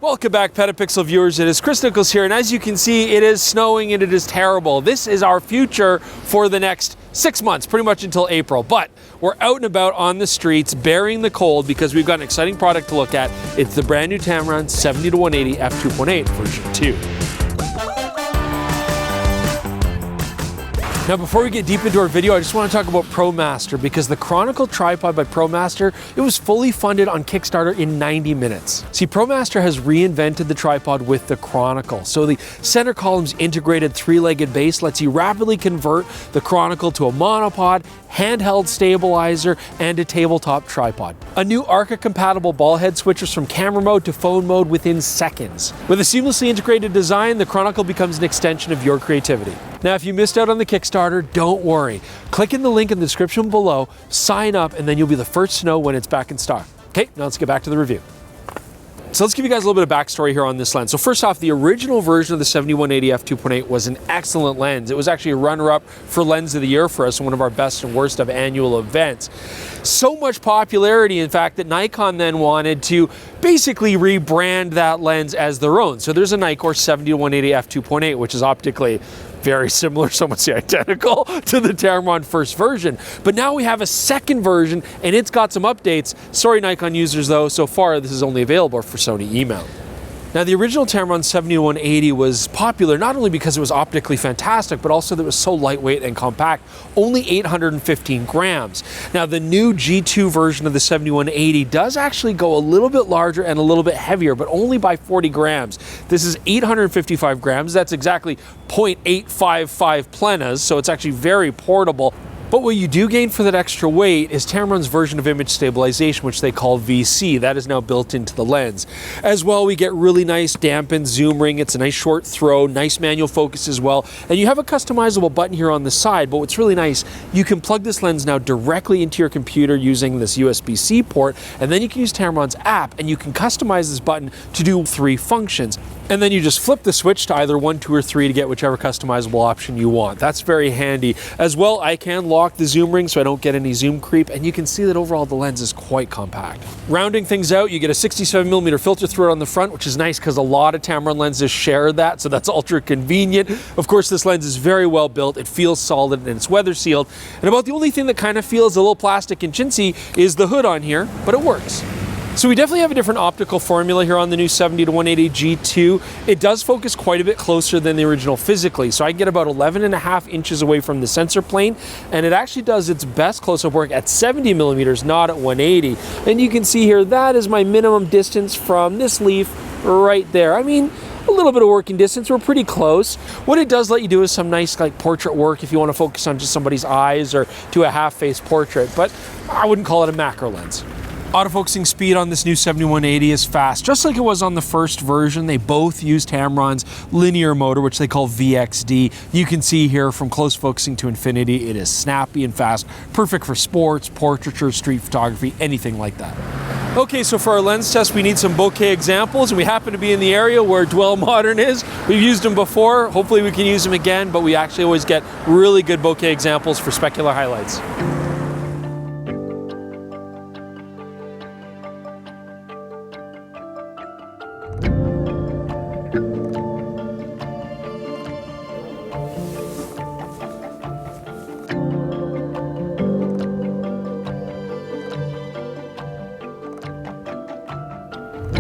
Welcome back, PetaPixel viewers. It is Chris Nichols here, and as you can see, it is snowing and it is terrible. This is our future for the next 6 months, pretty much until April. But we're out and about on the streets, bearing the cold, because we've got an exciting product to look at. It's the brand new Tamron 70-180 f2.8 version 2. Now, before we get deep into our video, I just want to talk about ProMaster, because the Chronicle tripod by ProMaster, it was fully funded on Kickstarter in 90 minutes. See, ProMaster has reinvented the tripod with the Chronicle. So the center column's integrated three-legged base lets you rapidly convert the Chronicle to a monopod, handheld stabilizer, and a tabletop tripod. A new ARCA-compatible ball head switches from camera mode to phone mode within seconds. With a seamlessly integrated design, the Chronicle becomes an extension of your creativity. Now, if you missed out on the Kickstarter, don't worry. Click in the link in the description below, sign up, and then you'll be the first to know when it's back in stock. Okay, now let's get back to the review. So let's give you guys a little bit of backstory here on this lens. So first off, the original version of the 70-180 f2.8 was an excellent lens. It was actually a runner-up for Lens of the Year for us, and one of our best and worst of annual events. So much popularity, in fact, that Nikon then wanted to basically rebrand that lens as their own. So there's a Nikkor 70-180 f2.8, which is optically very similar, some would say identical, to the Tamron first version. But now we have a second version, and it's got some updates. Sorry, Nikon users, though, so far this is only available for Sony E-mount. Now, the original Tamron 70-180 was popular not only because it was optically fantastic, but also that it was so lightweight and compact, only 815 grams. Now, the new G2 version of the 70-180 does actually go a little bit larger and a little bit heavier, but only by 40 grams. This is 855 grams. That's exactly 0.855 plenas, so it's actually very portable. But what you do gain for that extra weight is Tamron's version of image stabilization, which they call VC. That is now built into the lens. As well, we get really nice dampened zoom ring. It's a nice short throw, nice manual focus as well. And you have a customizable button here on the side, but what's really nice, you can plug this lens now directly into your computer using this USB-C port, and then you can use Tamron's app, and you can customize this button to do 3 functions. And then you just flip the switch to either 1, 2, or 3 to get whichever customizable option you want. That's very handy. As well, I can lock the zoom ring so I don't get any zoom creep, and you can see that overall the lens is quite compact. Rounding things out, you get a 67mm filter through it on the front, which is nice because a lot of Tamron lenses share that, so that's ultra convenient. Of course, this lens is very well built, it feels solid, and it's weather sealed. And about the only thing that kind of feels a little plastic and chintzy is the hood on here, but it works. So we definitely have a different optical formula here on the new 70-180 G2. It does focus quite a bit closer than the original physically. So I get about 11.5 inches away from the sensor plane, and it actually does its best close-up work at 70mm, not at 180. And you can see here, that is my minimum distance from this leaf right there. I mean, a little bit of working distance, we're pretty close. What it does let you do is some nice like portrait work if you want to focus on just somebody's eyes or do a half-face portrait, but I wouldn't call it a macro lens. Autofocusing speed on this new 70-180 is fast, just like it was on the first version. They both use Tamron's linear motor, which they call VXD. You can see here from close focusing to infinity, it is snappy and fast, perfect for sports, portraiture, street photography, anything like that. Okay, so for our lens test, we need some bokeh examples, and we happen to be in the area where Dwell Modern is. We've used them before. Hopefully we can use them again, but we actually always get really good bokeh examples for specular highlights.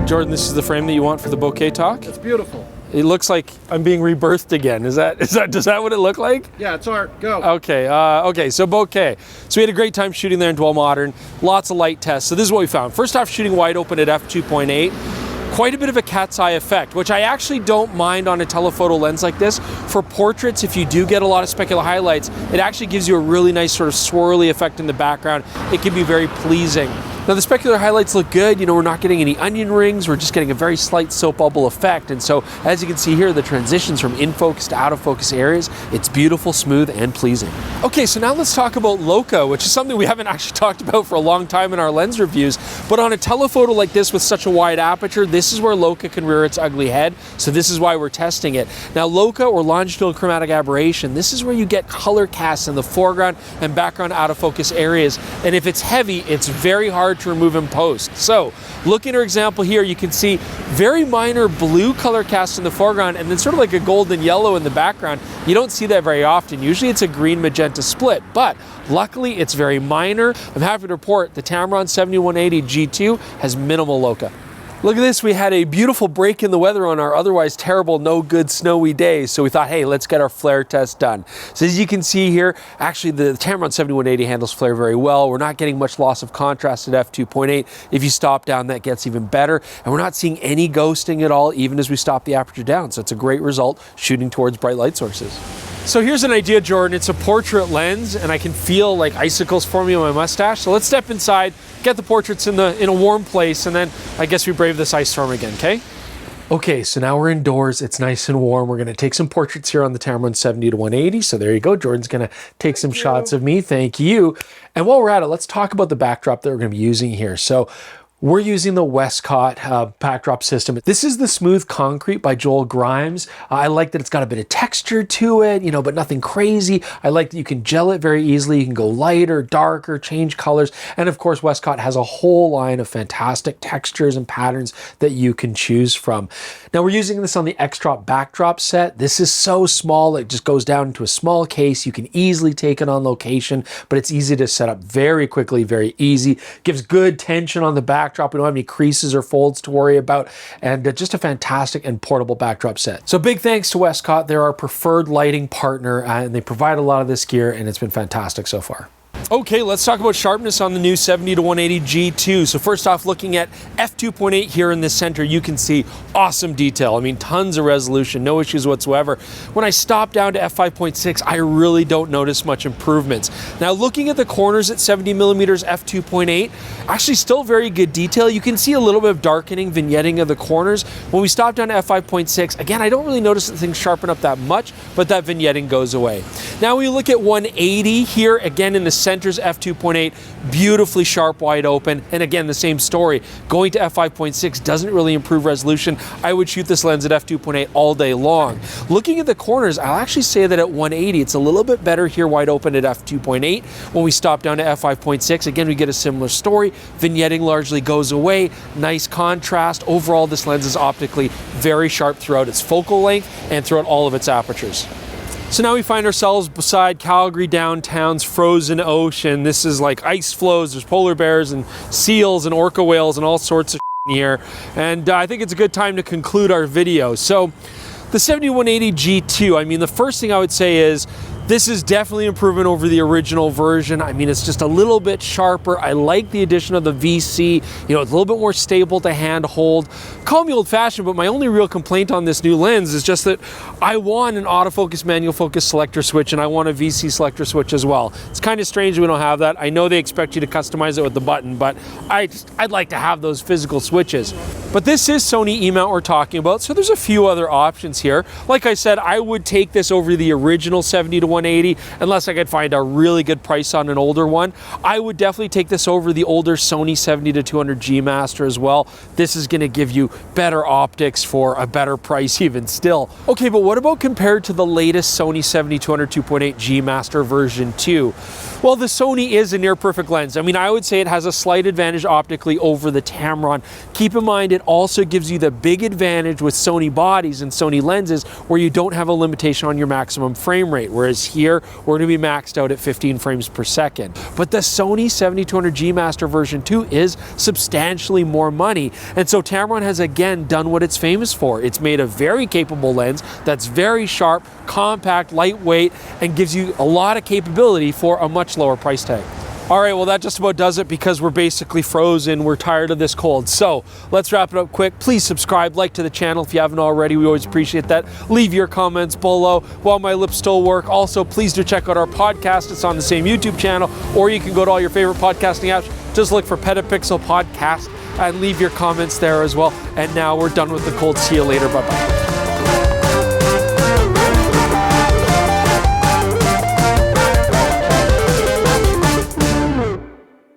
Jordan, this is the frame that you want for the bokeh talk? It's beautiful. It looks like I'm being rebirthed again. Does that what it look like? Yeah, it's art. Go. Okay, so bokeh. So we had a great time shooting there in Dwell Modern. Lots of light tests. So this is what we found. First off, shooting wide open at f2.8. Quite a bit of a cat's eye effect, which I actually don't mind on a telephoto lens like this. For portraits, if you do get a lot of specular highlights, it actually gives you a really nice sort of swirly effect in the background. It can be very pleasing. Now the specular highlights look good, we're not getting any onion rings, we're just getting a very slight soap bubble effect. And so as you can see here, the transitions from in focus to out of focus areas, it's beautiful, smooth, and pleasing. Okay, so now let's talk about LoCA, which is something we haven't actually talked about for a long time in our lens reviews. But on a telephoto like this with such a wide aperture, this is where LoCA can rear its ugly head. So this is why we're testing it. Now LoCA, or longitudinal chromatic aberration, this is where you get color casts in the foreground and background out of focus areas. And if it's heavy, it's very hard hard to remove in post. So looking at our example here, you can see very minor blue color cast in the foreground and then sort of like a golden yellow in the background. You don't see that very often. Usually it's a green magenta split, but luckily it's very minor. I'm happy to report the Tamron 70-180 G2 has minimal LoCA. Look at this, we had a beautiful break in the weather on our otherwise terrible, no good snowy day. So we thought, hey, let's get our flare test done. So as you can see here, actually the Tamron 70-180 handles flare very well. We're not getting much loss of contrast at f2.8. If you stop down, that gets even better. And we're not seeing any ghosting at all, even as we stop the aperture down. So it's a great result shooting towards bright light sources. So here's an idea, Jordan. It's a portrait lens and I can feel like icicles forming on my mustache. So let's step inside, get the portraits in a warm place, and then I guess we brave this ice storm again, okay? Okay, so now we're indoors, it's nice and warm. We're gonna take some portraits here on the Tamron 70-180. So there you go, Jordan's gonna take some shots of me, thank you. And while we're at it, let's talk about the backdrop that we're gonna be using here. So we're using the Westcott backdrop system. This is the Smooth Concrete by Joel Grimes. I like that it's got a bit of texture to it, you know, but nothing crazy. I like that you can gel it very easily. You can go lighter, darker, change colors. And of course, Westcott has a whole line of fantastic textures and patterns that you can choose from. Now we're using this on the X-Drop backdrop set. This is so small, it just goes down into a small case. You can easily take it on location, but it's easy to set up very quickly, very easy. Gives good tension on the backdrop. We don't have any creases or folds to worry about, and just a fantastic and portable backdrop set. So big thanks to Westcott. They're our preferred lighting partner, and they provide a lot of this gear, and it's been fantastic so far. Okay, let's talk about sharpness on the new 70-180 G2. So first off, looking at f2.8 here in the center, you can see awesome detail. I mean, tons of resolution, no issues whatsoever. When I stop down to f5.6, I really don't notice much improvements. Now looking at the corners at 70mm f2.8, actually still very good detail. You can see a little bit of darkening, vignetting of the corners. When we stop down to f5.6, again, I don't really notice that things sharpen up that much, but that vignetting goes away. Now we look at 180 here, again in the center's f2.8, beautifully sharp, wide open. And again, the same story. Going to f5.6 doesn't really improve resolution. I would shoot this lens at f2.8 all day long. Looking at the corners, I'll actually say that at 180, it's a little bit better here, wide open at f2.8. When we stop down to f5.6, again, we get a similar story. Vignetting largely goes away. Nice contrast. Overall, this lens is optically very sharp throughout its focal length and throughout all of its apertures. So now we find ourselves beside Calgary downtown's frozen ocean. This is like ice flows, there's polar bears and seals and orca whales and all sorts of here. And I think it's a good time to conclude our video. So the 70-180 G2, I mean, the first thing I would say is this is definitely an improvement over the original version. I mean, it's just a little bit sharper. I like the addition of the VC. You know, it's a little bit more stable to hand hold. Call me old-fashioned, but my only real complaint on this new lens is just that I want an autofocus manual focus selector switch and I want a VC selector switch as well. It's kind of strange we don't have that. I know they expect you to customize it with the button, but I'd like to have those physical switches. But this is Sony E-mount we're talking about, so there's a few other options here. Like I said, I would take this over the original 70-180 unless I could find a really good price on an older one. I would definitely take this over the older Sony 70-200 G Master as well. This is going to give you better optics for a better price even still. Okay, but what about compared to the latest Sony 70-200 2.8 G Master version 2? Well, the Sony is a near perfect lens. I mean, I would say it has a slight advantage optically over the Tamron. Keep in mind, it also gives you the big advantage with Sony bodies and Sony lenses where you don't have a limitation on your maximum frame rate, whereas here we're going to be maxed out at 15 frames per second. But the Sony 70-200 G Master version 2 is substantially more money, and so Tamron has again done what it's famous for. It's made a very capable lens that's very sharp, compact, lightweight, and gives you a lot of capability for a much lower price tag. All right, well, that just about does it because we're basically frozen. We're tired of this cold. So let's wrap it up quick. Please subscribe, like to the channel if you haven't already. We always appreciate that. Leave your comments below while my lips still work. Also, please do check out our podcast. It's on the same YouTube channel, or you can go to all your favorite podcasting apps. Just look for PetaPixel Podcast and leave your comments there as well. And now we're done with the cold. See you later. Bye-bye.